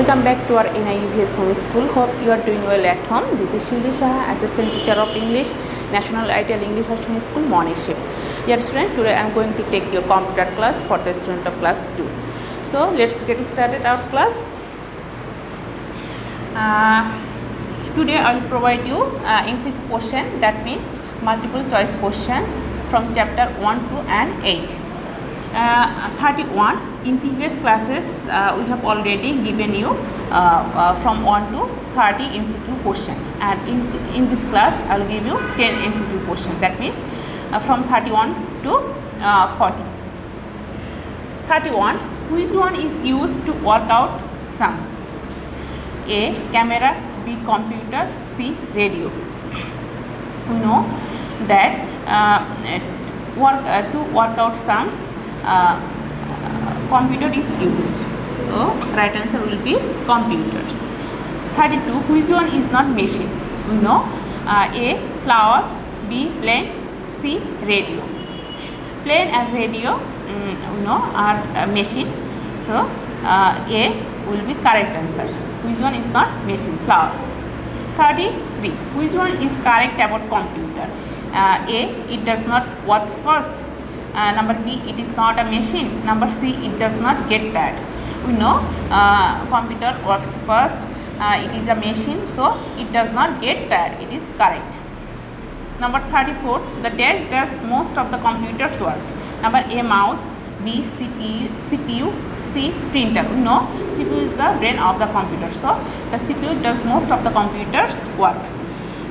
Welcome back to our NIUVS Home School. Hope you are doing well at home. This is Shivli Shah, Assistant Teacher of English, National Ideal English High School, Moniship. Dear student, today I am going to take your computer class for the student of class 2. So let's get started our class. Today I will provide you MCQ question, that means multiple choice questions from chapter 1, 2 and 8. 31. In previous classes we have already given you from 1 to 30 MCQ question, and in this class I will give you 10 MCQ question, that means from 31 to 40. 31. Which one is used to work out sums? A. Camera, B. Computer, C. Radio. We know that to work out sums computer is used, so right answer will be computers. 32. Which one is not machine? We know A. Flower, B. Plane, C. Radio. Plane and radio we know are machine, so A will be correct answer. Which one is not machine? Flower. 33. Which one is correct about computer? A. It does not work first. Number B, it is not a machine. Number C, it does not get tired. We know computer works first, it is a machine, so it does not get tired. It is correct. Number 34, the dash does most of the computer's work. Number A, mouse, B, CPU, C, printer. We know CPU is the brain of the computer, so the CPU does most of the computer's work.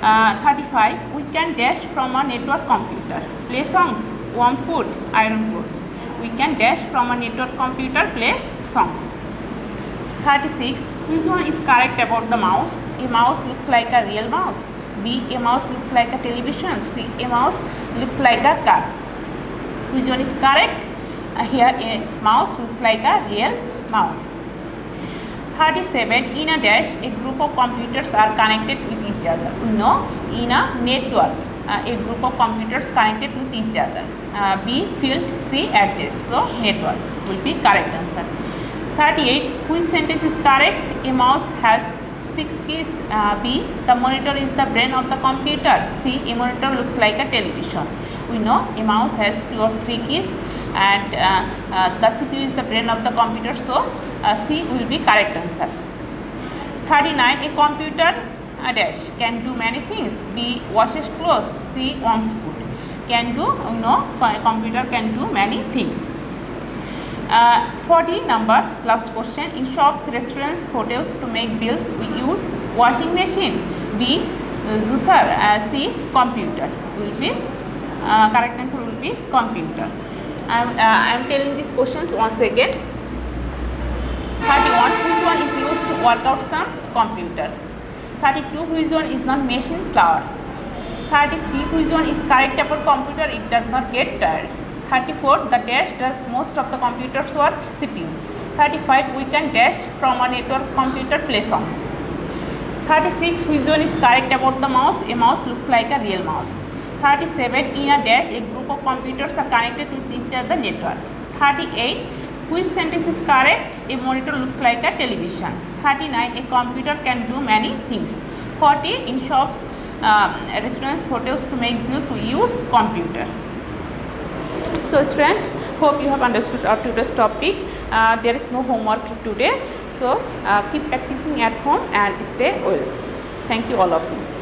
35, we can dash from a network computer, play songs, warm food, iron clothes. We can dash from a network computer, play songs. 36, which one is correct about the mouse? A mouse looks like a real mouse. B, a mouse looks like a television. C, a mouse looks like a car. Which one is correct? Here a mouse looks like a real mouse. 37, in a dash, a group of computers are connected with each other. We know in a network, a group of computers connected with each other. B, field, C, address. So network will be correct answer. 38, which sentence is correct? A mouse has 6 keys. B, the monitor is the brain of the computer. C, a monitor looks like a television. We know a mouse has 2 or 3 keys, and the CPU is the brain of the computer, so C will be correct answer. 39, a computer dash can do many things. B, washes clothes. C, warms food. Can do, no, computer can do many things. 40 number, last question. In shops, restaurants, hotels, to make bills we use washing machine. B, juicer. C, computer will be correct answer will be computer. I am telling these questions once again. 31, which one is used to work out sums? Computer. 32, which one is not machine? Flower. 33, which one is correct about computer? It does not get tired. 34, the dash does most of the computer's work. CPU. 35, we can dash from a network computer, play songs. 36, which one is correct about the mouse? A mouse looks like a real mouse. 37, in a dash, a group of computers are connected with each other, network. 38, which sentence is correct? A monitor looks like a television. 39, a computer can do many things. 40, in shops, restaurants, hotels, to make bills we use computer. So student, hope you have understood our today's topic. There is no homework today, so keep practicing at home and stay well. Thank you all of you.